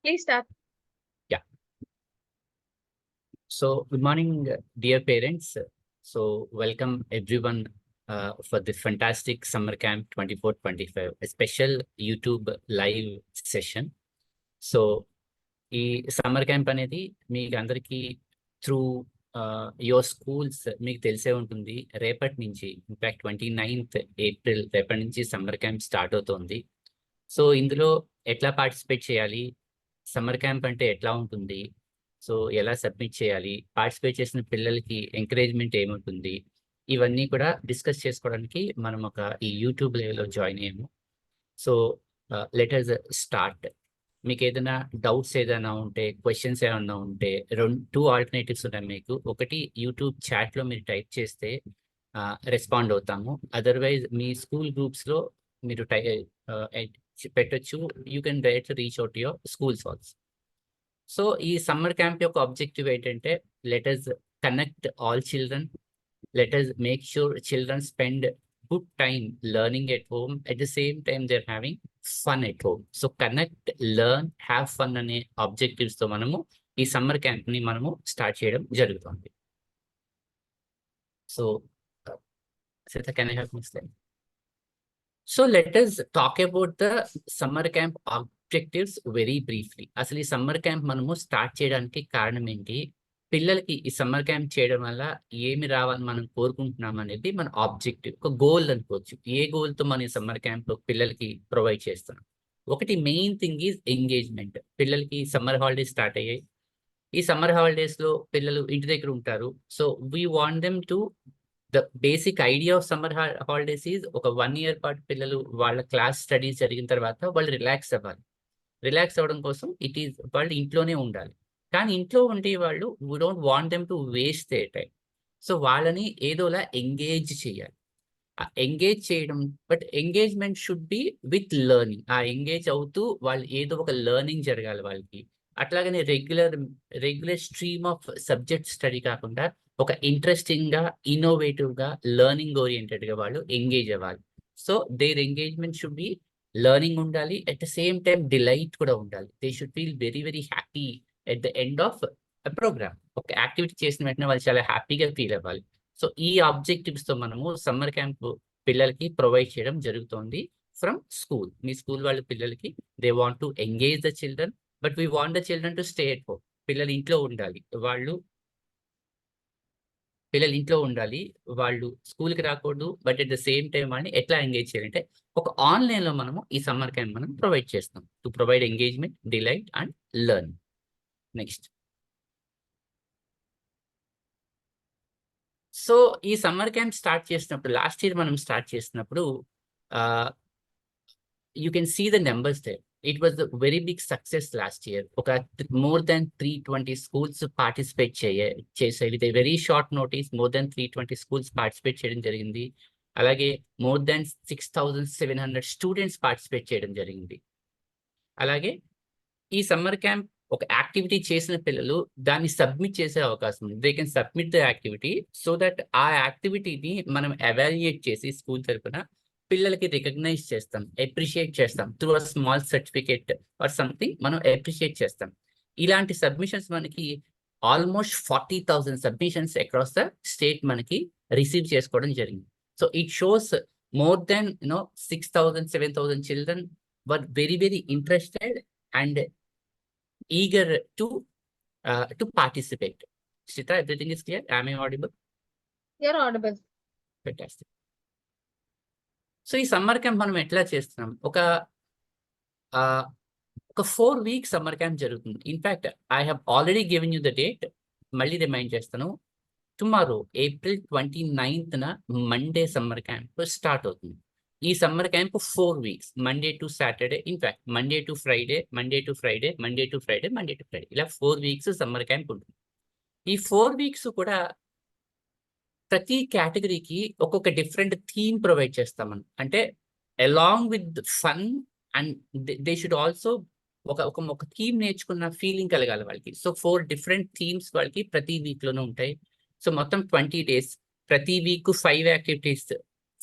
Please start. Yeah. So, good morning, dear parents. So, welcome everyone for this fantastic Summer Camp 24-25, a special YouTube live session. So, ఈ summer camp అనేది మీకు అందరికీ through your schools మీకు తెలిసే ఉంటుంది. రేపటి నుంచి ఇన్ఫాక్ట్ 29th April రేపటి నుంచి సమ్మర్ క్యాంప్ స్టార్ట్ అవుతుంది. సో ఇందులో ఎట్లా పార్టిసిపేట్ చేయాలి, సమ్మర్ క్యాంప్ అంటే ఎట్లా ఉంటుంది, సో ఎలా సబ్మిట్ చేయాలి, పార్టిసిపేట్ చేసిన పిల్లలకి ఎంకరేజ్మెంట్ ఏముంటుంది, ఇవన్నీ కూడా డిస్కస్ చేసుకోవడానికి మనం ఈ యూట్యూబ్ లెవెల్లో జాయిన్ అయ్యాము. So let us start. మీకు ఏదైనా డౌట్స్ ఏదైనా ఉంటే, క్వశ్చన్స్ ఏమైనా ఉంటే, 2 ఆల్టర్నేటివ్స్ ఉన్నాయి మీకు. ఒకటి యూట్యూబ్ చాట్లో మీరు టైప్ చేస్తే రెస్పాండ్ అవుతాము. అదర్వైజ్ మీ స్కూల్ గ్రూప్స్లో మీరు పెట్టచ్చు. You can direct reach out your schools also. So ఈ సమ్మర్ క్యాంప్ యొక్క ఆబ్జెక్టివ్ ఏంటంటే, let us connect all children, let us make sure children spend good time learning at home. At the same time, they're having fun at home. So connect, learn, have fun అనే objectives తో మనము ఈ summer camp ని మనము start చేయడం జరుగుతుంది. So Sita, can I have my slide? So let us talk about the summer camp objectives very briefly. అసలు ఈ సమ్మర్ క్యాంప్ మనము స్టార్ట్ చేయడానికి కారణం ఏంటి, పిల్లలకి ఈ సమ్మర్ క్యాంప్ చేయడం వల్ల ఏమి రావాలని మనం కోరుకుంటున్నాం అనేది మన ఆబ్జెక్టివ్, ఒక గోల్ అనుకోవచ్చు. ఏ గోల్తో మనం ఈ సమ్మర్ క్యాంప్ పిల్లలకి ప్రొవైడ్ చేస్తున్నాం. ఒకటి మెయిన్ థింగ్ ఈజ్ ఎంగేజ్మెంట్. పిల్లలకి సమ్మర్ హాలిడేస్ స్టార్ట్ అయ్యాయి. ఈ సమ్మర్ హాలిడేస్లో పిల్లలు ఇంటి దగ్గర ఉంటారు. So we want them to, the basic idea of summer holidays is ఒక 1 year పాటు పిల్లలు వాళ్ళ క్లాస్ స్టడీస్ జరిగిన తర్వాత వాళ్ళు రిలాక్స్ అవ్వాలి. రిలాక్స్ అవ్వడం కోసం వాళ్ళు ఇంట్లోనే ఉండాలి. కానీ ఇంట్లో ఉండే వాళ్ళు we don't want them to waste they time. So వాళ్ళని ఏదోలా ఎంగేజ్ చేయాలి. ఆ ఎంగేజ్ చేయడం, but engagement should be with learning. ఆ ఎంగేజ్ అవుతూ వాళ్ళు ఏదో ఒక లెర్నింగ్ జరగాలి వాళ్ళకి. అట్లాగనే regular stream of subject study కాకుండా ఒక ఇంట్రెస్టింగ్ గా, ఇన్నోవేటివ్ గా, లెర్నింగ్ ఓరియంటెడ్ గా వాళ్ళు ఎంగేజ్ అవ్వాలి. So their engagement should be learning ఉండాలి, at the same time delight కూడా ఉండాలి. They should feel very very happy at the end of program. ఒక యాక్టివిటీ చేసిన వెంటనే వాళ్ళు చాలా హ్యాపీగా ఫీల్ అవ్వాలి. సో ఈ ఆబ్జెక్టివ్స్ తో మనము సమ్మర్ క్యాంప్ పిల్లలకి ప్రొవైడ్ చేయడం జరుగుతుంది ఫ్రమ్ స్కూల్. మీ స్కూల్ వాళ్ళ పిల్లలకి they want to engage the children, but we want the children to stay at home. పిల్లలు ఇంట్లో ఉండాలి, వాళ్ళు స్కూల్కి రాకూడదు. But at the same time వాళ్ళని ఎట్లా ఎంగేజ్ చేయాలంటే, ఒక ఆన్లైన్లో మనము ఈ సమ్మర్ క్యాంప్ మనం ప్రొవైడ్ చేస్తాం to provide engagement, delight and learn. Next, so ఈ సమ్మర్ క్యాంప్ స్టార్ట్ చేసినప్పుడు, లాస్ట్ ఇయర్ మనం స్టార్ట్ చేసినప్పుడు you can see the numbers there. It was the very big success last year. ఒక more than 320 schools participate చేసాయి. With very short notice more than 320 schools participate చేయడం జరిగింది. అలాగే more than 6,700 students participate చేయడం జరిగింది. అలాగే ఈ సమ్మర్ క్యాంప్ ఒక యాక్టివిటీ చేసిన పిల్లలు దాన్ని సబ్మిట్ చేసే అవకాశం ఉంది. They can submit the activity so that ఆ యాక్టివిటీని మనం ఎవాల్యుయేట్ చేసి స్కూల్ తరఫున పిల్లలకి రికగ్నైజ్ చేస్తాం, అప్రిషియేట్ చేస్తాం. Through a small certificate or something మనం అప్రిషియేట్ చేస్తాం. ఇలాంటి సబ్మిషన్స్ మనకి almost 40,000 submissions across the state మనకి రిసీవ్ చేసుకోవడం జరిగింది. So it shows more than 6,000, 7,000 children were very very interested and eager to participate. Sita, everything is clear? Am I audible? You're audible. Fantastic. So ఈ summer camp మనం ఎట్లా చేస్తున్నాం, ఒక 4 weeks summer camp జరుగుతుంది. In fact I have already given you the date. మళ్ళీ remind చేస్తాను. Tomorrow April 29th Monday summer camp start అవుతుంది. ఈ summer camp 4 weeks, Monday to Saturday, in fact Monday to Friday, Monday to Friday, Monday to Friday, Monday to Friday, ఇలా 4 weeks summer camp ఉంటుంది. ఈ 4 weeks కూడా ప్రతి కేటగిరీకి ఒక్కొక్క డిఫరెంట్ థీమ్ ప్రొవైడ్ చేస్తాం మనం. అంటే along with fun and they should also ఒక థీమ్ నేర్చుకున్న ఫీలింగ్ కలగాలి వాళ్ళకి. సో 4 different థీమ్స్ వాళ్ళకి ప్రతి వీక్లోనే ఉంటాయి. సో మొత్తం 20 days, ప్రతి వీక్ 5 యాక్టివిటీస్,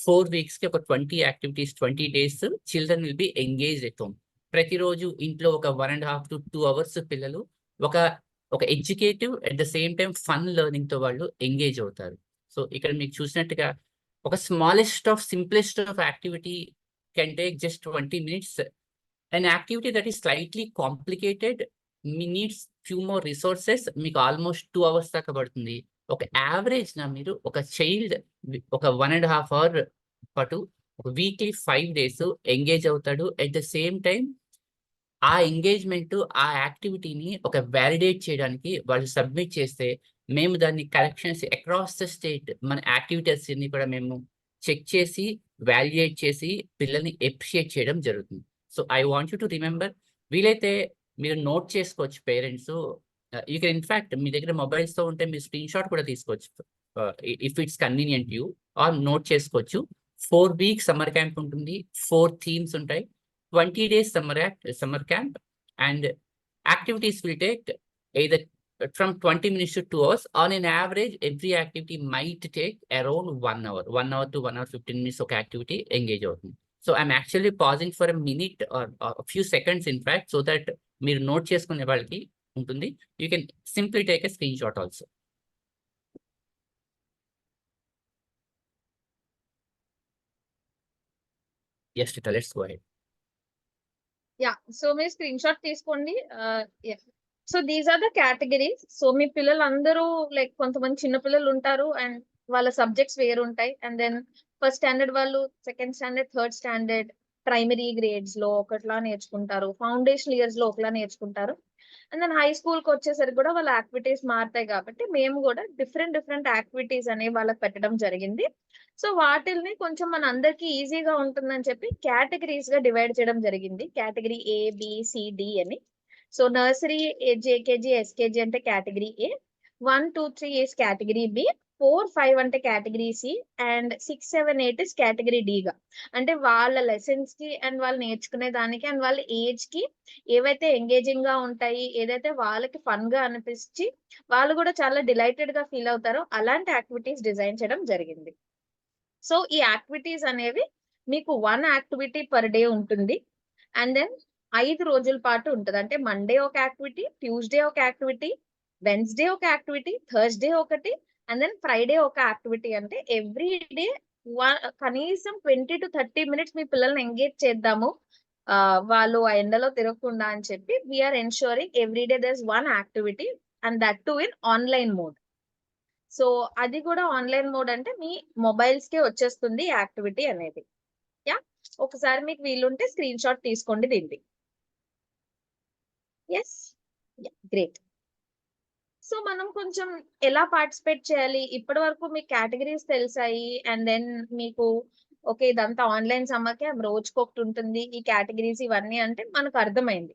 4 weeks కి ఒక 20 activities, 20 days children will be engaged at home. ప్రతిరోజు ఇంట్లో ఒక 1.5 to 2 అవర్స్ పిల్లలు ఒక ఒక educative at the same time fun learning తో వాళ్ళు ఎంగేజ్ అవుతారు. సో ఇక్కడ మీకు చూసినట్టుగా ఒక simplest of activity can take just 20 minutes. An activity that is slightly complicated needs few more resources, మీకు ఆల్మోస్ట్ 2 hours దాకా పడుతుంది. ఒక యావరేజ్ మీరు ఒక చైల్డ్ ఒక 1.5 hour పాటు ఒక వీక్లీ 5 days ఎంగేజ్ అవుతాడు. అట్ ద సేమ్ టైం ఆ ఎంగేజ్మెంట్ ఆ యాక్టివిటీని ఒక వ్యాలిడేట్ చేయడానికి వాళ్ళు సబ్మిట్ చేస్తే మేము దాన్ని కరెక్షన్స్ అక్రాస్ ద స్టేట్ మన యాక్టివిటీస్ ని కూడా మేము చెక్ చేసి వాల్యుయేట్ చేసి పిల్లల్ని ఎప్రిషియేట్ చేయడం జరుగుతుంది. So I want you to remember, వీలైతే మీరు నోట్ చేసుకోవచ్చు పేరెంట్స్. యూ కెన్ ఇన్ఫాక్ట్ మీ దగ్గర మొబైల్స్ తో ఉంటే మీరు స్క్రీన్ షాట్ కూడా తీసుకోవచ్చు if it's convenient you, or note చేసుకోవచ్చు. 4 weeks సమ్మర్ క్యాంప్ ఉంటుంది, 4 themes ఉంటాయి, 20 days summer camp, and activities will take either from 20 minutes to 2 hours. On an average, every activity might take around 1 hour to 1 hour 15 minutes of activity engage అవుతుంది. So I'm actually pausing for a minute or a few seconds in fact, so that మీరు note చేసుకునే వాళ్ళకి ఉంటుంది. You can simply take a screenshot also. Yes, Rita, let's go ahead. So మీరు screen shot తీసుకోండి. So these are the categories. So మీ పిల్లలందరూ like కొంతమంది చిన్న పిల్లలు ఉంటారు అండ్ వాళ్ళ సబ్జెక్ట్స్ వేరు ఉంటాయి. అండ్ దెన్ ఫస్ట్ స్టాండర్డ్ వాళ్ళు, second standard, third standard primary grades లో ఒకట్లా నేర్చుకుంటారు, ఫౌండేషన్ ఇయర్స్ లో ఒకలా నేర్చుకుంటారు. అండ్ దెన్ హై స్కూల్ కి వచ్చేసరికి కూడా వాళ్ళ యాక్టివిటీస్ మారుతాయి కాబట్టి మేము కూడా డిఫరెంట్ యాక్టివిటీస్ అనేవి వాళ్ళకి పెట్టడం జరిగింది. సో వాటిల్ని కొంచెం మన అందరికి ఈజీగా ఉంటుందని చెప్పి కేటగిరీస్ గా డివైడ్ చేయడం జరిగింది. Category A, B, C, D అని. సో నర్సరీ, JKG, SKG అంటే category A, 1, 2, 3 is category B, 4, 5 అంటే category C, and 6, 7, 8 is category D గా. అంటే వాళ్ళ లెసన్స్ కి అండ్ వాళ్ళు నేర్చుకునే దానికి అండ్ వాళ్ళ ఏజ్ కి ఏవైతే ఎంగేజింగ్ గా ఉంటాయి, ఏదైతే వాళ్ళకి ఫన్ గా అనిపించి వాళ్ళు కూడా చాలా డిలైటెడ్ గా ఫీల్ అవుతారో అలాంటి యాక్టివిటీస్ డిజైన్ చేయడం జరిగింది. సో ఈ యాక్టివిటీస్ అనేవి మీకు 1 యాక్టివిటీ పర్ డే ఉంటుంది. అండ్ దెన్ 5 రోజుల పాటు ఉంటుంది. అంటే మండే ఒక యాక్టివిటీ, ట్యూస్డే ఒక యాక్టివిటీ, వెన్స్డే ఒక యాక్టివిటీ, థర్స్డే ఒకటి, అండ్ దెన్ ఫ్రైడే ఒక యాక్టివిటీ. అంటే ఎవ్రీ డే కనీసం 20 to 30 minutes మీ పిల్లల్ని ఎంగేజ్ చేద్దాము వాళ్ళు ఆ ఎండలో తిరగకుండా అని చెప్పి we are ensuring every day there is 1 activity, and that too in online mode. So అది కూడా ఆన్లైన్ మోడ్ అంటే మీ మొబైల్స్ కే వచ్చేస్తుంది యాక్టివిటీ అనేది. యా, ఒకసారి మీకు వీలుంటే స్క్రీన్ షాట్ తీసుకోండి దీన్ని. Yes, great. సో మనం కొంచెం ఎలా పార్టిసిపేట్ చేయాలి, ఇప్పటి వరకు మీకు కేటగిరీస్ తెలిసాయి. అండ్ దెన్ మీకు ఓకే ఇదంతా ఆన్లైన్ సమ్మర్ క్యాంప్ రోజుకొకటి ఉంటుంది, ఈ కేటగిరీస్ ఇవన్నీ అంటే మనకు అర్థమైంది.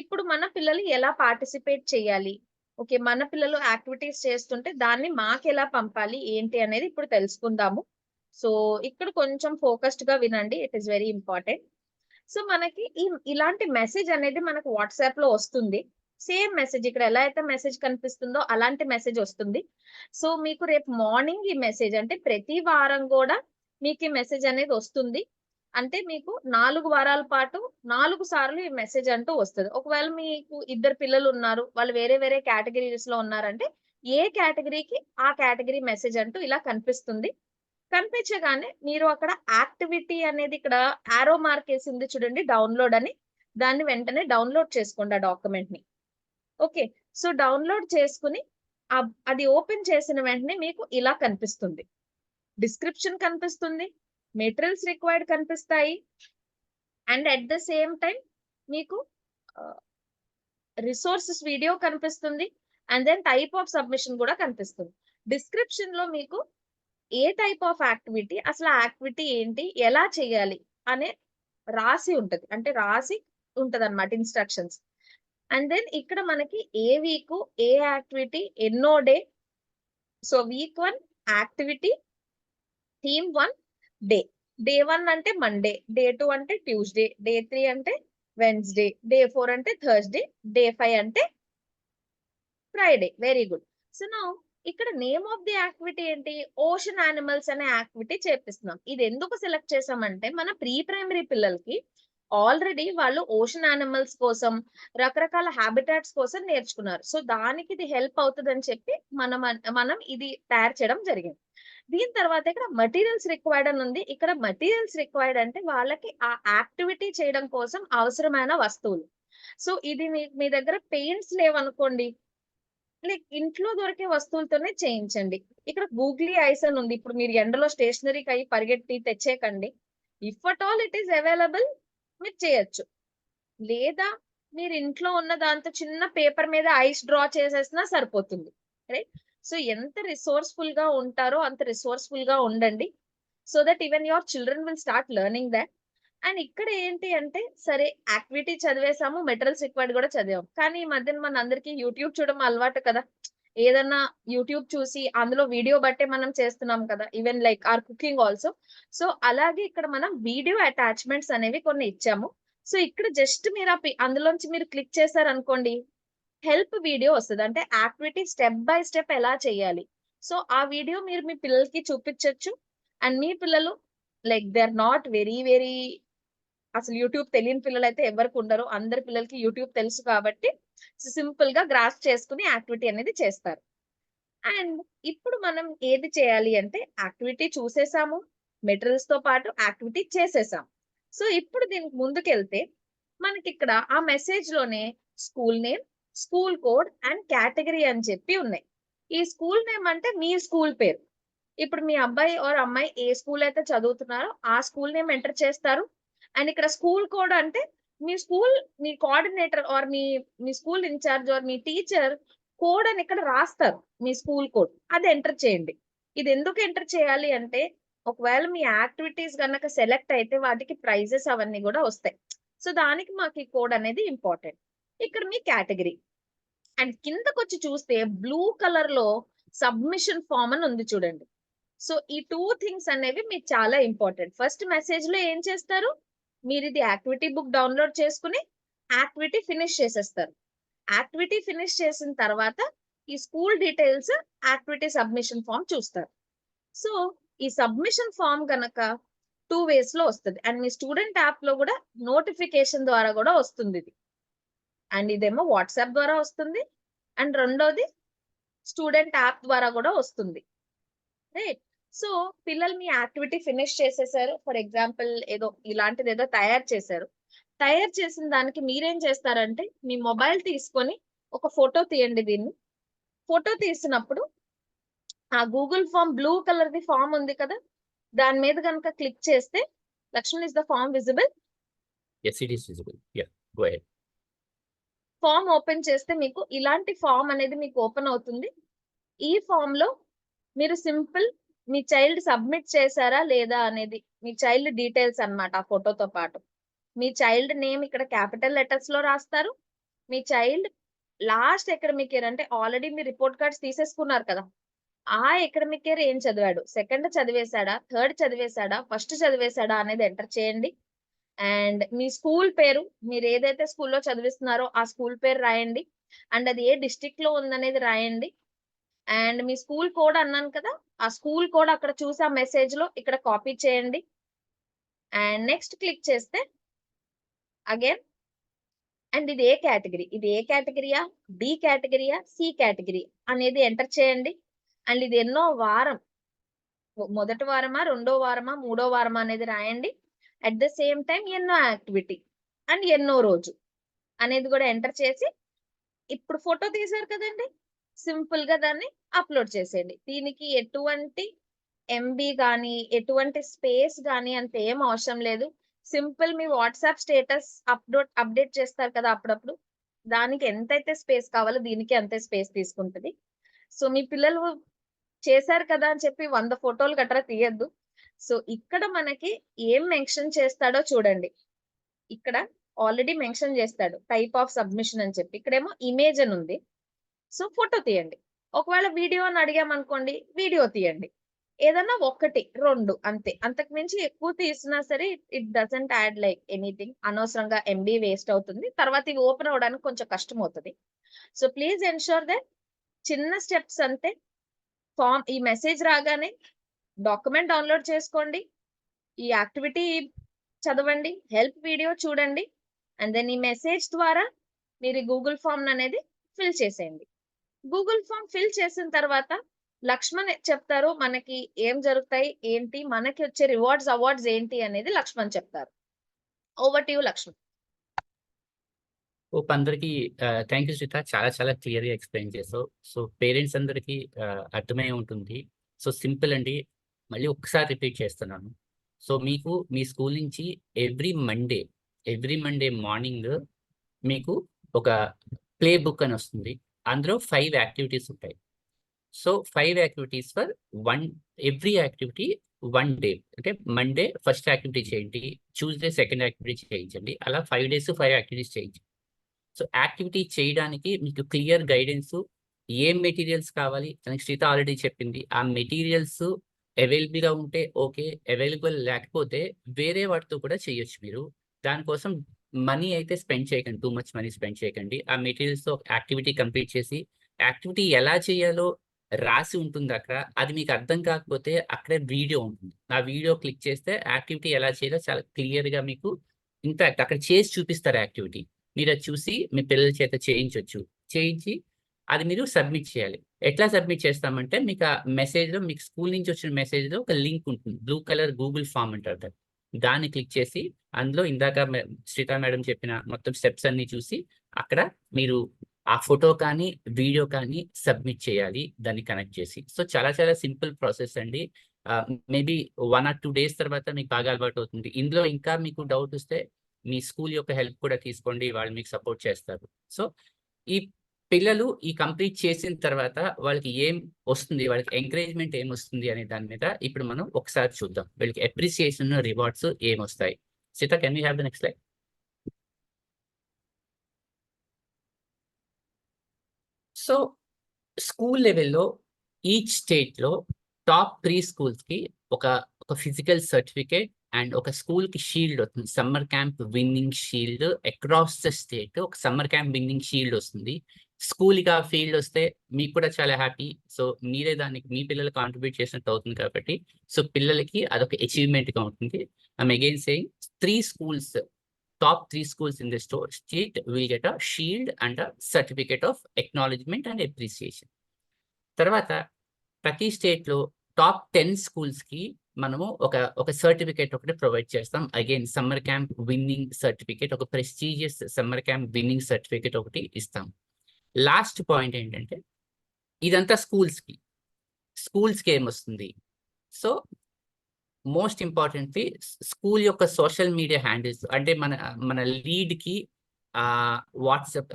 ఇప్పుడు మన పిల్లలు ఎలా పార్టిసిపేట్ చేయాలి, ఓకే మన పిల్లలు యాక్టివిటీస్ చేస్తుంటే దాన్ని మాకు ఎలా పంపాలి ఏంటి అనేది ఇప్పుడు తెలుసుకుందాము. సో ఇక్కడ కొంచెం ఫోకస్డ్ గా వినండి, it is very important. So మనకి ఇలాంటి మెసేజ్ అనేది మనకు వాట్సాప్ లో వస్తుంది. సేమ్ మెసేజ్ ఇక్కడ ఎలా అయితే మెసేజ్ కనిపిస్తుందో అలాంటి మెసేజ్ వస్తుంది. సో మీకు రేపు మార్నింగ్ ఈ మెసేజ్, అంటే ప్రతి వారం కూడా మీకు ఈ మెసేజ్ అనేది వస్తుంది. అంటే మీకు 4 వారాల పాటు 4 సార్లు ఈ మెసేజ్ అంటూ వస్తుంది. ఒకవేళ మీకు 2 పిల్లలు ఉన్నారు, వాళ్ళు వేరే కేటగిరీస్ లో ఉన్నారంటే ఏ కేటగిరీకి ఆ కేటగిరీ మెసేజ్ అంటూ ఇలా కనిపిస్తుంది. కనిపించగానే మీరు అక్కడ యాక్టివిటీ అనేది ఇక్కడ ఆరో మార్క్ వేసింది చూడండి, డౌన్లోడ్ అని, దాన్ని వెంటనే డౌన్లోడ్ చేసుకోండి ఆ డాక్యుమెంట్ ని. ఓకే, సో డౌన్లోడ్ చేసుకుని అది ఓపెన్ చేసిన వెంటనే మీకు ఇలా కనిపిస్తుంది. డిస్క్రిప్షన్ కనిపిస్తుంది, మెటీరియల్స్ రిక్వైర్డ్ కనిపిస్తాయి, and at the same time మీకు రిసోర్సెస్ వీడియో కనిపిస్తుంది, and then type of submission కూడా కనిపిస్తుంది. డిస్క్రిప్షన్ లో మీకు ఏ టైప్ ఆఫ్ యాక్టివిటీ, అసలు యాక్టివిటీ ఏంటి, ఎలా చేయాలి అనే రాసి ఉంటది, అంటే రాసి ఉంటది అన్నమాట ఇన్స్ట్రక్షన్స్. అండ్ దెన్ ఇక్కడ మనకి ఏ వీక్ ఏ యాక్టివిటీ ఎన్నో day. So weak 1 activity, theme 1 day. Day 1 అంటే మండే, డే 2 అంటే ట్యూస్డే, డే 3 అంటే వెన్స్డే, డే 4 అంటే థర్స్డే, డే 5 అంటే Friday. Very good. So now ఇక్కడ నేమ్ ఆఫ్ ది యాక్టివిటీ ఏంటి, ఓషన్ యానిమల్స్ అనే యాక్టివిటీ చేపిస్తున్నాం. ఇది ఎందుకు సెలెక్ట్ చేసామంటే మన ప్రీ ప్రైమరీ పిల్లలకి ఆల్రెడీ వాళ్ళు ఓషన్ యానిమల్స్ కోసం రకరకాల హ్యాబిటాట్స్ కోసం నేర్చుకున్నారు. సో దానికి ఇది హెల్ప్ అవుతుందని చెప్పి మనం ఇది తయారు చేయడం జరిగింది. దీని తర్వాత ఇక్కడ మెటీరియల్స్ రిక్వైర్డ్ అని ఉంది. ఇక్కడ మెటీరియల్స్ రిక్వైర్డ్ అంటే వాళ్ళకి ఆ యాక్టివిటీ చేయడం కోసం అవసరమైన వస్తువులు. సో ఇది మీ దగ్గర పెయింట్స్ లేవనుకోండి, లైక్ ఇంట్లో దొరికే వస్తువులతోనే చేయించండి. ఇక్కడ గూగ్లీ ఐస్ అని ఉంది. ఇప్పుడు మీరు ఎండలో స్టేషనరీకి అయ్యి పరిగెట్టి తెచ్చేయకండి. If at all it is available మీరు చేయొచ్చు. లేదా మీరు ఇంట్లో ఉన్న దాంతో చిన్న పేపర్ మీద ఐస్ డ్రా చేసేసినా సరిపోతుంది. రైట్? సో ఎంత రిసోర్స్‌ఫుల్ గా ఉంటారో అంత రిసోర్స్‌ఫుల్ గా ఉండండి. So that even your children will start learning that. And ఇక్కడ ఏంటి అంటే సరే యాక్టివిటీ చదివేసాము, మెటీరియల్స్ రిక్వైర్డ్ కూడా చదివాము. కానీ ఈ మధ్యన మనందరికీ యూట్యూబ్ చూడడం అలవాటు కదా! ఏదన్నా యూట్యూబ్ చూసి అందులో వీడియో బట్టే మనం చేస్తున్నాం కదా! Even like or cooking also. So అలాగే ఇక్కడ మనం వీడియో అటాచ్‌మెంట్స్ అనేవి కొన్ని ఇచ్చాము. సో ఇక్కడ జస్ట్ మీరు అందులోంచి మీరు క్లిక్ చేశారనుకోండి, హెల్ప్ వీడియో వస్తది. అంటే యాక్టివిటీ స్టెప్ బై స్టెప్ ఎలా చేయాలి. సో ఆ వీడియో మీరు మీ పిల్లలకి చూపించొచ్చు. అండ్ మీ పిల్లలు like they are not very అసలు యూట్యూబ్ తెలియని పిల్లలైతే ఎవరికి ఉండరు. అందరి పిల్లలకి యూట్యూబ్ తెలుసు కాబట్టి సింపుల్ గా గ్రాస్ప్ చేసుకుని యాక్టివిటీ అనేది చేస్తారు. అండ్ ఇప్పుడు మనం ఏది చేయాలి అంటే యాక్టివిటీ చూసేసాము. మెటీరియల్స్ తో పాటు యాక్టివిటీ చేసేసాం. సో ఇప్పుడు దీనికి ముందుకెళ్తే మనకిక్కడ ఆ మెసేజ్ లోనే school name, school code and category అని చెప్పి ఉన్నాయి. ఈ స్కూల్ నేమ్ అంటే మీ స్కూల్ పేరు. ఇప్పుడు మీ అబ్బాయి ఆర్ అమ్మాయి ఏ స్కూల్ అయితే చదువుతున్నారో ఆ స్కూల్ నేమ్ ఎంటర్ చేస్తారు. అండ్ ఇక్కడ స్కూల్ కోడ్ అంటే మీ స్కూల్, మీ కోఆర్డినేటర్ ఆర్ మీ స్కూల్ ఇన్ఛార్జ్ ఆర్ మీ టీచర్ కోడ్ అని ఇక్కడ రాస్తారు. మీ స్కూల్ కోడ్ అది ఎంటర్ చేయండి. ఇది ఎందుకు ఎంటర్ చేయాలి అంటే ఒకవేళ మీ యాక్టివిటీస్ గనక సెలెక్ట్ అయితే వాటికి ప్రైజెస్ అవన్నీ కూడా వస్తాయి. సో దానికి మాకు ఈ కోడ్ అనేది ఇంపార్టెంట్. ఇక్కడ మీ కేటగిరీ అండ్ కిందకొచ్చి చూస్తే బ్లూ కలర్ లో సబ్మిషన్ ఫామ్ అని ఉంది చూడండి. సో ఈ 2 థింగ్స్ అనేవి మీకు చాలా ఇంపార్టెంట్. ఫస్ట్ మెసేజ్ లో ఏం చేస్తారు, మీరు ఇది యాక్టివిటీ బుక్ డౌన్లోడ్ చేసుకుని యాక్టివిటీ ఫినిష్ చేసేస్తారు. యాక్టివిటీ ఫినిష్ చేసిన తర్వాత ఈ school details activity submission form చూస్తారు. సో ఈ సబ్మిషన్ ఫామ్ గనక 2 వేస్ లో వస్తుంది. అండ్ మీ స్టూడెంట్ యాప్ లో కూడా నోటిఫికేషన్ ద్వారా కూడా వస్తుంది ఇది. అండ్ ఇదేమో వాట్సాప్ ద్వారా వస్తుంది. అండ్ రెండోది స్టూడెంట్ యాప్ ద్వారా కూడా వస్తుంది. రైట్? సో పిల్లలు మీ యాక్టివిటీ ఫినిష్ చేసేసారు. ఫర్ ఎగ్జాంపుల్ ఏదో ఇలాంటిది ఏదో తయారు చేశారు. తయారు చేసిన దానికి మీరేం చేస్తారంటే మీ మొబైల్ తీసుకొని ఒక ఫోటో తీయండి దీన్ని. ఫోటో తీసినప్పుడు ఆ గూగుల్ ఫామ్ బ్లూ కలర్ ది ఫామ్ ఉంది కదా, దాని మీద కనుక క్లిక్ చేస్తే Lakshman is the form visible. Yes, it is visible. Yeah, go ahead. Form open చేస్తే మీకు ఇలాంటి ఫామ్ అనేది మీకు ఓపెన్ అవుతుంది. ఈ ఫామ్ లో మీరు సింపుల్ మీ చైల్డ్ సబ్మిట్ చేశారా లేదా అనేది మీ చైల్డ్ డీటెయిల్స్ అన్నమాట. ఆ ఫోటోతో పాటు మీ చైల్డ్ నేమ్ ఇక్కడ క్యాపిటల్ లెటర్స్ లో రాస్తారు. మీ చైల్డ్ లాస్ట్ అకాడమిక్ ఇయర్ అంటే ఆల్రెడీ మీ రిపోర్ట్ కార్డ్స్ తీసేసుకున్నారు కదా, ఆ అకాడమిక్ ఇయర్ ఏం చదివాడు, సెకండ్ చదివేశాడా, థర్డ్ చదివేశాడా, ఫస్ట్ చదివేశాడా అనేది ఎంటర్ చేయండి. అండ్ మీ స్కూల్ పేరు, మీరు ఏదైతే స్కూల్లో చదివిస్తున్నారో ఆ స్కూల్ పేరు రాయండి. అండ్ అది ఏ డిస్ట్రిక్ట్ లో ఉందనేది రాయండి. అండ్ మీ స్కూల్ కోడ్ అన్నాను కదా, ఆ స్కూల్ కోడ్ అక్కడ చూసి ఆ మెసేజ్ లో ఇక్కడ కాపీ చేయండి. అండ్ నెక్స్ట్ క్లిక్ చేస్తే అగైన్ అండ్ ఇది ఏ కేటగిరీయా, బి కేటగిరీయా, సి కేటగిరీ అనేది ఎంటర్ చేయండి. అండ్ ఇది ఎన్నో వారం, మొదటి వారమా, రెండో వారమా, మూడో వారమా అనేది రాయండి. అట్ ద సేమ్ టైం ఎన్నో యాక్టివిటీ అండ్ ఎన్నో రోజు అనేది కూడా ఎంటర్ చేసి ఇప్పుడు ఫోటో తీశారు కదండి, సింపుల్ గా దాన్ని అప్లోడ్ చేసేయండి. దీనికి ఎటువంటి ఎంబీ కానీ ఎటువంటి స్పేస్ కానీ అంత ఏం అవసరం లేదు. సింపుల్ మీ వాట్సాప్ స్టేటస్ అప్డేట్ చేస్తారు కదా అప్పుడప్పుడు, దానికి ఎంతైతే స్పేస్ కావాలో దీనికి అంతే స్పేస్ తీసుకుంటది. సో మీ పిల్లలు చేశారు కదా అని చెప్పి 100 ఫోటోలు గట్రా తీయద్దు. సో ఇక్కడ మనకి ఏం మెన్షన్ చేస్తాడో చూడండి. ఇక్కడ ఆల్రెడీ మెన్షన్ చేస్తాడు టైప్ ఆఫ్ సబ్మిషన్ అని చెప్పి, ఇక్కడేమో ఇమేజ్ అని ఉంది. సో ఫోటో తీయండి. ఒకవేళ వీడియో అని అడిగామనుకోండి, వీడియో తీయండి. ఏదన్నా 1, 2 అంతే. అంతకు మించి ఎక్కువ తీసినా సరే it doesn't add like anything. అనవసరంగా ఎంబీ వేస్ట్ అవుతుంది. తర్వాత ఇవి ఓపెన్ అవడానికి కొంచెం కష్టం అవుతుంది. సో ప్లీజ్ ఎన్షూర్ దట్ చిన్న స్టెప్స్ అంతే. ఫామ్ ఈ మెసేజ్ రాగానే డాక్యుమెంట్ డౌన్లోడ్ చేసుకోండి. ఈ యాక్టివిటీ చదవండి, హెల్ప్ వీడియో చూడండి, అండ్ దెన్ ఈ మెసేజ్ ద్వారా మీరు గూగుల్ ఫామ్ అనేది ఫిల్ చేసేయండి. గూగుల్ ఫామ్ ఫిల్ చేసిన తర్వాత లక్ష్మణ్ చెప్తారు మనకి ఏం జరుగుతాయి ఏంటి, మనకి వచ్చే అవార్డ్స్ ఏంటి అనేది లక్ష్మణ్ చెప్తారు. Over to you Lakshman. ఓ అందరికీ థ్యాంక్ యూ శ్రీత, చాలా చాలా క్లియర్గా ఎక్స్ప్లెయిన్ చేసావు. సో పేరెంట్స్ అందరికీ అర్థమై ఉంటుంది. సో సింపుల్ అండి, మళ్ళీ ఒకసారి రిపీట్ చేస్తున్నాను. సో మీకు మీ స్కూల్ నుంచి ఎవ్రీ మండే మార్నింగ్ మీకు ఒక ప్లే బుక్ అని వస్తుంది. అందులో 5 యాక్టివిటీస్ ఉంటాయి. So 5 activities for every activity 1 day. అంటే మండే ఫస్ట్ యాక్టివిటీ చేయండి, ట్యూస్డే సెకండ్ యాక్టివిటీ చేయించండి, అలా 5 days 5 యాక్టివిటీస్ చేయించండి. సో యాక్టివిటీ చేయడానికి మీకు క్లియర్ గైడెన్స్, ఏం మెటీరియల్స్ కావాలి అని శ్రీత ఆల్రెడీ చెప్పింది. ఆ మెటీరియల్స్ అవైలబుల్గా ఉంటే ఓకే, అవైలబుల్ లేకపోతే వేరే వాటితో కూడా చేయొచ్చు మీరు. దానికోసం మనీ అయితే స్పెండ్ చేయకండి, టూ మచ్ మనీ స్పెండ్ చేయకండి. ఆ మెటీరియల్స్తో యాక్టివిటీ కంప్లీట్ చేసి, యాక్టివిటీ ఎలా చేయాలో రాసి ఉంటుంది అక్కడ. అది మీకు అర్థం కాకపోతే అక్కడే వీడియో ఉంటుంది. ఆ వీడియో క్లిక్ చేస్తే యాక్టివిటీ ఎలా చేయాలో చాలా క్లియర్గా మీకు ఇన్ఫాక్ట్ అక్కడ చేసి చూపిస్తారు యాక్టివిటీ. మీరు అది చూసి మీ పిల్లల చేత చేయించి అది మీరు సబ్మిట్ చేయాలి. ఎట్లా సబ్మిట్ చేస్తామంటే మీకు ఆ మెసేజ్లో, మీకు స్కూల్ నుంచి వచ్చిన మెసేజ్లో ఒక లింక్ ఉంటుంది, బ్లూ కలర్ గూగుల్ ఫామ్ అంటారు దాన్ని. దాన్ని క్లిక్ చేసి అందులో ఇందాక శ్రీతా మేడం చెప్పిన మొత్తం స్టెప్స్ అన్ని చూసి అక్కడ మీరు ఆ ఫోటో కానీ వీడియో కానీ సబ్మిట్ చేయాలి దాన్ని కనెక్ట్ చేసి. సో చాలా చాలా సింపుల్ ప్రాసెస్ అండి. మేబీ 1 or 2 days తర్వాత మీకు బాగా అలవాటు అవుతుంది. ఇందులో ఇంకా మీకు డౌట్ వస్తే మీ స్కూల్ యొక్క హెల్ప్ కూడా తీసుకోండి, వాళ్ళు మీకు సపోర్ట్ చేస్తారు. సో ఈ పిల్లలు ఈ కంప్లీట్ చేసిన తర్వాత వాళ్ళకి ఏం వస్తుంది, వాళ్ళకి ఎంకరేజ్మెంట్ ఏం వస్తుంది అనే దాని మీద ఇప్పుడు మనం ఒకసారి చూద్దాం. వీళ్ళకి అప్రిసియేషన్, రివార్డ్స్ ఏమొస్తాయి. Sita, can we have the next slide? So school లెవెల్లో ఈచ్ స్టేట్లో టాప్ 3 స్కూల్స్కి ఒక ఫిజికల్ సర్టిఫికేట్ అండ్ ఒక స్కూల్కి షీల్డ్ వస్తుంది, summer camp winnowing shield. Across the state ఒక సమ్మర్ క్యాంప్ విన్నింగ్ షీల్డ్ వస్తుంది. స్కూల్కి ఆ ఫీల్డ్ వస్తే మీకు కూడా చాలా హ్యాపీ. సో మీరే దానికి మీ పిల్లలు కాంట్రిబ్యూట్ చేసినట్టు అవుతుంది కాబట్టి సో పిల్లలకి అదొక అచీవ్మెంట్గా ఉంటుంది. I'm again saying 3 schools, top 3 schools in the state will get a shield and a certificate of acknowledgement and appreciation. తర్వాత ప్రతి స్టేట్లో టాప్ 10 schools-కి మనము ఒక సర్టిఫికేట్ ఒకటి ప్రొవైడ్ చేస్తాం. Again summer camp winning certificate, ఒక prestigious summer camp winning certificate ఒకటి ఇస్తాం. లాస్ట్ పాయింట్ ఏంటంటే ఇదంతా స్కూల్స్కి ఏమొస్తుంది. సో మోస్ట్ ఇంపార్టెంట్లీ స్కూల్ యొక్క సోషల్ మీడియా హ్యాండిల్స్, అంటే మన లీడ్కి వాట్సాప్,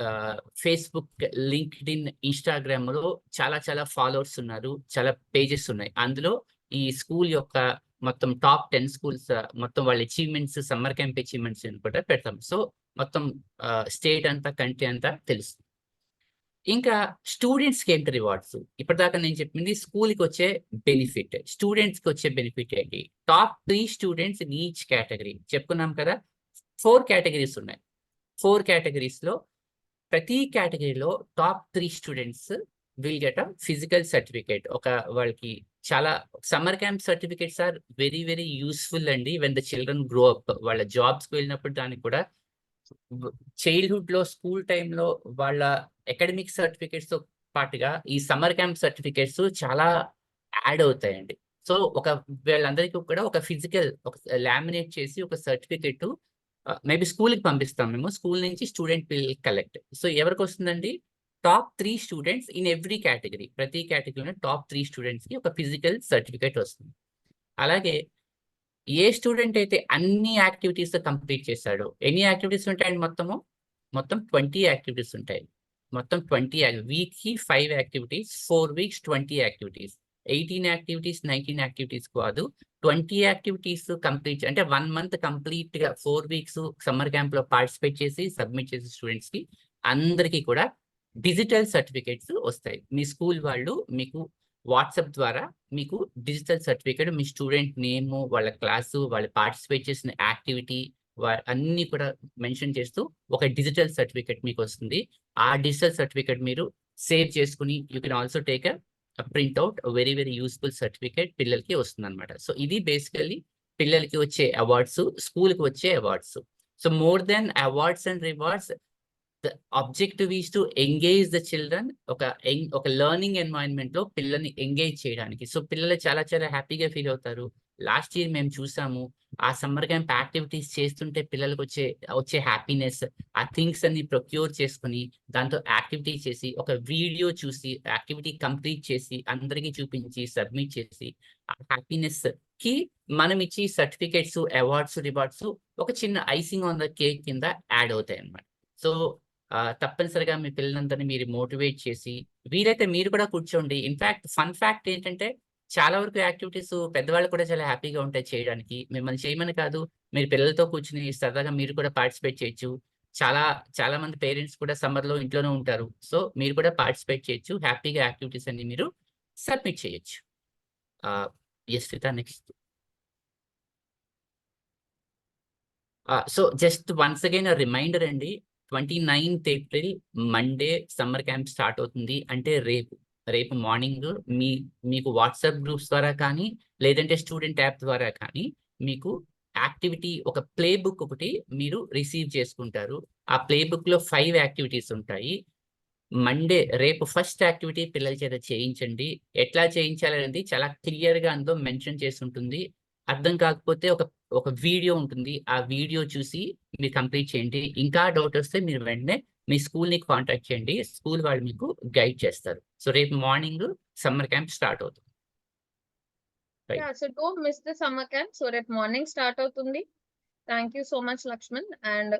ఫేస్బుక్, లింక్డ్ఇన్, ఇన్స్టాగ్రామ్లో చాలా చాలా ఫాలోవర్స్ ఉన్నారు, చాలా పేజెస్ ఉన్నాయి. అందులో ఈ స్కూల్ యొక్క మొత్తం టాప్ 10 schools మొత్తం వాళ్ళ అచీవ్మెంట్స్, సమ్మర్ క్యాంప్ అచీవ్మెంట్స్ కూడా పెడతాం. సో మొత్తం స్టేట్ అంతా, కంట్రీ అంతా తెలుస్తుంది. ఇంకా స్టూడెంట్స్కి ఏంటి రివార్డ్స్? ఇప్పటిదాకా నేను చెప్పింది స్కూల్కి వచ్చే బెనిఫిట్. స్టూడెంట్స్కి వచ్చే బెనిఫిట్ ఏంటి? Top 3 students in each category చెప్పుకున్నాం కదా. 4 కేటగిరీస్ ఉన్నాయి. 4 కేటగిరీస్లో ప్రతి కేటగిరీలో top 3 students will get a physical certificate. వాళ్ళకి చాలా summer camp certificates are very very useful అండి. When the children grow up, వాళ్ళ జాబ్స్కి వెళ్ళినప్పుడు దానికి కూడా చైల్డ్హుడ్ లో, స్కూల్ టైంలో వాళ్ళ అకాడమిక్ సర్టిఫికేట్స్ తో పాటుగా ఈ సమ్మర్ క్యాంప్ సర్టిఫికేట్స్ చాలా యాడ్ అవుతాయండి. సో వీళ్ళందరికీ కూడా ఒక ఫిజికల్, లామినేట్ చేసి ఒక సర్టిఫికేట్ మేబీ స్కూల్కి పంపిస్తాం మేము. స్కూల్ నుంచి స్టూడెంట్ విల్ కలెక్ట్. సో ఎవరికి వస్తుందండి? Top 3 students in every category. ప్రతి కేటగిరీలో టాప్ 3 స్టూడెంట్స్కి ఒక ఫిజికల్ సర్టిఫికేట్ వస్తుంది. అలాగే ఏ స్టూడెంట్ అయితే అన్ని యాక్టివిటీస్ కంప్లీట్ చేశాడో, ఎన్ని యాక్టివిటీస్ ఉంటాయండి? మొత్తం 20 యాక్టివిటీస్ ఉంటాయి. మొత్తం 20 వీక్కి 5 activities, 4 weeks 20 activities. 18 activities, 19 activities కాదు, 20 యాక్టివిటీస్ కంప్లీట్, అంటే 1 month కంప్లీట్గా 4 weeks సమ్మర్ క్యాంప్లో పార్టిసిపేట్ చేసి సబ్మిట్ చేసే స్టూడెంట్స్కి అందరికీ కూడా డిజిటల్ సర్టిఫికేట్స్ వస్తాయి. మీ స్కూల్ వాళ్ళు మీకు వాట్సాప్ ద్వారా మీకు డిజిటల్ సర్టిఫికేట్, మీ స్టూడెంట్ నేము, వాళ్ళ క్లాసు, వాళ్ళు పార్టిసిపేట్ చేసిన యాక్టివిటీ అన్ని కూడా మెన్షన్ చేస్తూ ఒక డిజిటల్ సర్టిఫికేట్ మీకు వస్తుంది. ఆ డిజిటల్ సర్టిఫికేట్ మీరు సేవ్ చేసుకుని you can also take print out, very very useful certificate పిల్లలకి వస్తుంది అనమాట. సో ఇది బేసికల్లీ పిల్లలకి వచ్చే అవార్డ్స్, స్కూల్కి వచ్చే awards. So more than awards and rewards, the objective is to engage the children. ఒక లెర్నింగ్ ఎన్వైరన్మెంట్ లో పిల్లల్ని ఎంగేజ్ చేయడానికి. సో పిల్లలు చాలా చాలా హ్యాపీగా ఫీల్ అవుతారు. లాస్ట్ ఇయర్ మేము చూసాము, ఆ సమ్మర్ క్యాంప్ యాక్టివిటీస్ చేస్తుంటే పిల్లలకు వచ్చే హ్యాపీనెస్, ఆ థింగ్స్ అన్ని ప్రొక్యూర్ చేసుకుని దాంతో యాక్టివిటీ చేసి, ఒక వీడియో చూసి యాక్టివిటీ కంప్లీట్ చేసి అందరికీ చూపించి సబ్మిట్ చేసి, ఆ హ్యాపీనెస్ కి మనం ఇచ్చి సర్టిఫికేట్స్, అవార్డ్స్, రివార్డ్స్ ఒక చిన్న ఐసింగ్ ఆన్ ద కేక్ కింద యాడ్ అవుతాయి అన్నమాట. సో తప్పనిసరిగా మీ పిల్లలందరినీ మీరు మోటివేట్ చేసి, వీలైతే మీరు కూడా కూర్చోండి. ఇన్ఫాక్ట్ ఫన్ ఫ్యాక్ట్ ఏంటంటే, చాలా వరకు యాక్టివిటీస్ పెద్దవాళ్ళు కూడా చాలా హ్యాపీగా ఉంటాయి చేయడానికి. మిమ్మల్ని చేయమని కాదు, మీరు పిల్లలతో కూర్చొని సరదాగా మీరు కూడా పార్టిసిపేట్ చేయొచ్చు. చాలా చాలా మంది పేరెంట్స్ కూడా సమ్మర్ లో ఇంట్లోనే ఉంటారు. సో మీరు కూడా పార్టిసిపేట్ చేయొచ్చు. హ్యాపీగా యాక్టివిటీస్ అన్ని మీరు సబ్మిట్ చేయొచ్చు. Yes Shweta, next. So just once again reminder అండి, 29th April Monday summer camp start అవుతుంది. అంటే రేపు మార్నింగ్ మీకు వాట్సాప్ గ్రూప్స్ ద్వారా కానీ, లేదంటే స్టూడెంట్ యాప్ ద్వారా కానీ మీకు యాక్టివిటీ, ఒక ప్లే బుక్ ఒకటి మీరు రిసీవ్ చేసుకుంటారు. ఆ ప్లే బుక్ లో 5 యాక్టివిటీస్ ఉంటాయి. రేపు ఫస్ట్ యాక్టివిటీ పిల్లల చేత చేయించండి. ఎట్లా చేయించాలనేది చాలా క్లియర్ గా అందులో మెన్షన్ చేసి ఉంటుంది. అర్థం కాకపోతే ఒక వీడియో ఉంటుంది. ఆ వీడియో చూసి మీరు కంప్లీట్ చేయండి. ఇంకా డౌట్ వస్తే మీరు వెంటనే మీ స్కూల్ ని కాంటాక్ట్ చేయండి. స్కూల్ వాళ్ళు మీకు గైడ్ చేస్తారు. సో రేపు మార్నింగ్ సమ్మర్ క్యాంప్ స్టార్ట్ అవుతుంది. Yeah, so don't miss the summer camp. So రేపు మార్నింగ్ స్టార్ట్ అవుతుంది. Thank you so much Lakshman. And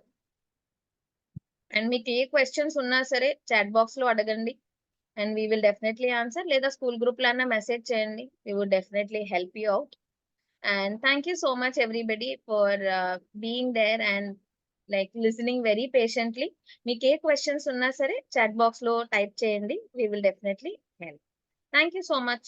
మీకు ఏ క్వశ్చన్స్ ఉన్నా సరే చాట్ బాక్స్ లో అడగండి. And we will definitely answer, లేదా స్కూల్ గ్రూప్ లో అన్నా మెసేజ్ చేయండి. We would definitely help you out. And thank you so much everybody for being there and like listening very patiently. మీకు ఏ క్వశ్చన్స్ ఉన్నా సరే చాట్ బాక్స్ లో type చేయండి. We will definitely help. Thank you so much.